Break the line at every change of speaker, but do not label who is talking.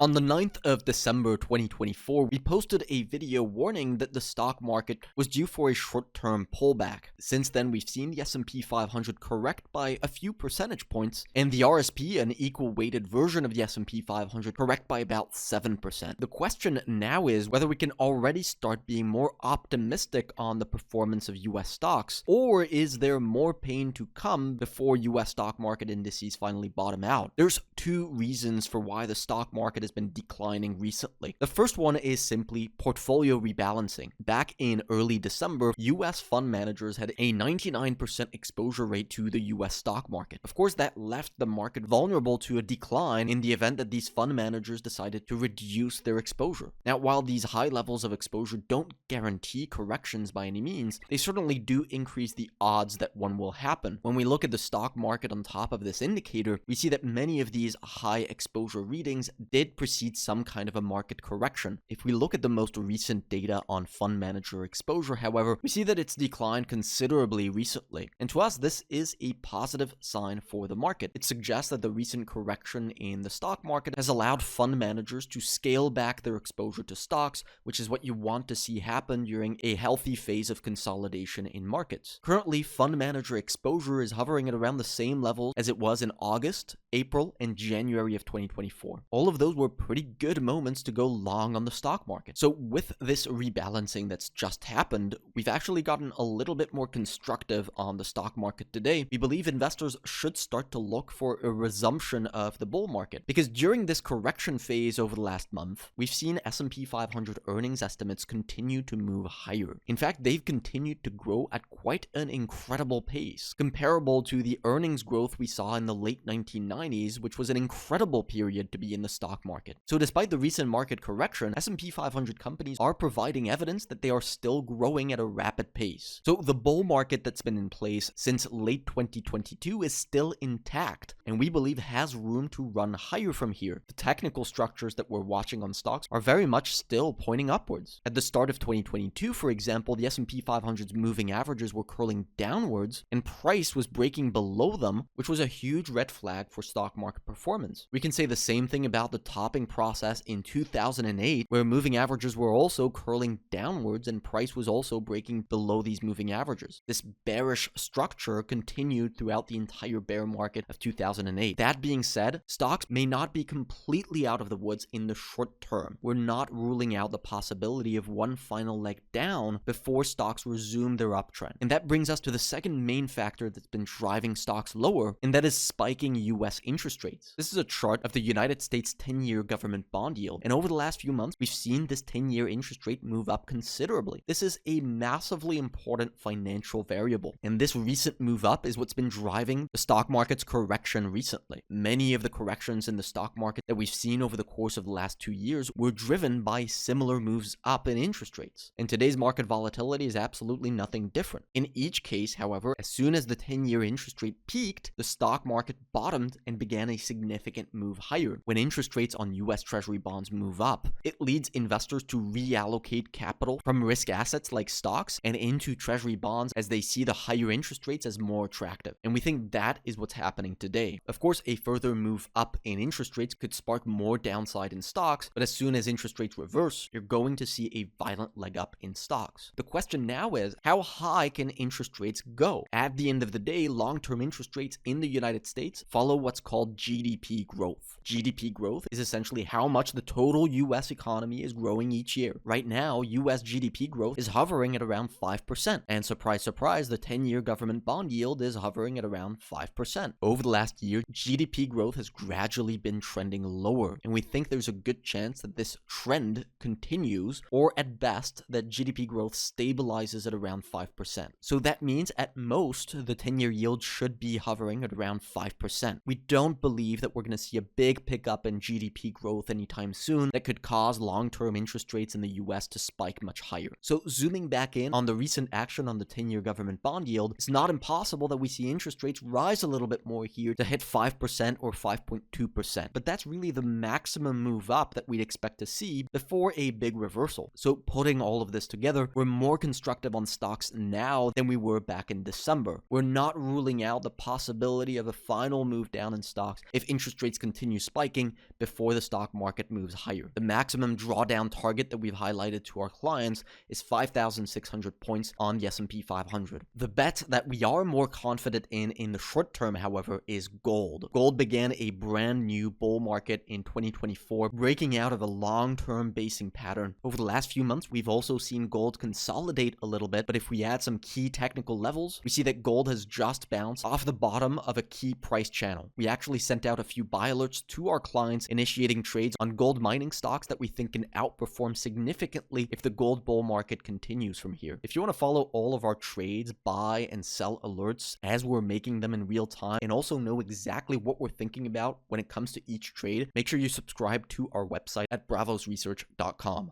On the 9th of December 2024, we posted a video warning that the stock market was due for a short-term pullback. Since then, we've seen the S&P 500 correct by a few percentage points, and the RSP, an equal-weighted version of the S&P 500, correct by about 7%. The question now is whether we can already start being more optimistic on the performance of US stocks, or is there more pain to come before US stock market indices finally bottom out? There's two reasons for why the stock market has been declining recently. The first one is simply portfolio rebalancing. Back in early December, US fund managers had a 99% exposure rate to the US stock market. Of course, that left the market vulnerable to a decline in the event that these fund managers decided to reduce their exposure. Now, while these high levels of exposure don't guarantee corrections by any means, they certainly do increase the odds that one will happen. When we look at the stock market on top of this indicator, we see that many of these high exposure readings did precede some kind of a market correction. If we look at the most recent data on fund manager exposure, however, we see that it's declined considerably recently. And to us, this is a positive sign for the market. It suggests that the recent correction in the stock market has allowed fund managers to scale back their exposure to stocks, which is what you want to see happen during a healthy phase of consolidation in markets. Currently, fund manager exposure is hovering at around the same level as it was in August, April, and January of 2024. All of those were pretty good moments to go long on the stock market. So with this rebalancing that's just happened, we've actually gotten a little bit more constructive on the stock market today. We believe investors should start to look for a resumption of the bull market, because during this correction phase over the last month, we've seen S&P 500 earnings estimates continue to move higher. In fact, they've continued to grow at quite an incredible pace, comparable to the earnings growth we saw in the late 1990s, which was an incredible period to be in the stock market. So despite the recent market correction, S&P 500 companies are providing evidence that they are still growing at a rapid pace. So the bull market that's been in place since late 2022 is still intact, and we believe has room to run higher from here. The technical structures that we're watching on stocks are very much still pointing upwards. At the start of 2022, for example, the S&P 500's moving averages were curling downwards, and price was breaking below them, which was a huge red flag for stock market performance. We can say the same thing about the topping process in 2008, where moving averages were also curling downwards and price was also breaking below these moving averages. This bearish structure continued throughout the entire bear market of 2008. That being said, stocks may not be completely out of the woods in the short term. We're not ruling out the possibility of one final leg down before stocks resume their uptrend. And that brings us to the second main factor that's been driving stocks lower, and that is spiking US interest rates. This is a chart of the United States 10-year government bond yield, and over the last few months, we've seen this 10-year interest rate move up considerably. This is a massively important financial variable, and this recent move up is what's been driving the stock market's correction recently. Many of the corrections in the stock market that we've seen over the course of the last 2 years were driven by similar moves up in interest rates, and today's market volatility is absolutely nothing different. In each case, however, as soon as the 10-year interest rate peaked, the stock market bottomed and began a significant move higher. When interest rates on US Treasury bonds move up, it leads investors to reallocate capital from risk assets like stocks and into Treasury bonds as they see the higher interest rates as more attractive. And we think that is what's happening today. Of course, a further move up in interest rates could spark more downside in stocks, but as soon as interest rates reverse, you're going to see a violent leg up in stocks. The question now is, how high can interest rates go? At the end of the day, long-term interest rates in the United States follow what's called GDP growth. GDP growth is essentially how much the total US economy is growing each year. Right now, US GDP growth is hovering at around 5%. And surprise, surprise, the 10-year government bond yield is hovering at around 5%. Over the last year, GDP growth has gradually been trending lower, and we think there's a good chance that this trend continues, or at best, that GDP growth stabilizes at around 5%. So that means at most, the 10-year yield should be hovering at around 5%. We don't believe that we're going to see a big pickup in GDP growth anytime soon that could cause long-term interest rates in the US to spike much higher. So zooming back in on the recent action on the 10-year government bond yield, it's not impossible that we see interest rates rise a little bit more here to hit 5% or 5.2%. But that's really the maximum move up that we'd expect to see before a big reversal. So putting all of this together, we're more constructive on stocks now than we were back in December. We're not ruling out the possibility of a final move down in stocks if interest rates continue spiking before before the stock market moves higher. The maximum drawdown target that we've highlighted to our clients is 5,600 points on the S&P 500. The bet that we are more confident in the short term, however, is gold. Gold began a brand new bull market in 2024, breaking out of a long-term basing pattern. Over the last few months, we've also seen gold consolidate a little bit, but if we add some key technical levels, we see that gold has just bounced off the bottom of a key price channel. We actually sent out a few buy alerts to our clients, initiating trades on gold mining stocks that we think can outperform significantly if the gold bull market continues from here. If you want to follow all of our trades, buy and sell alerts as we're making them in real time, and also know exactly what we're thinking about when it comes to each trade, make sure you subscribe to our website at bravosresearch.com.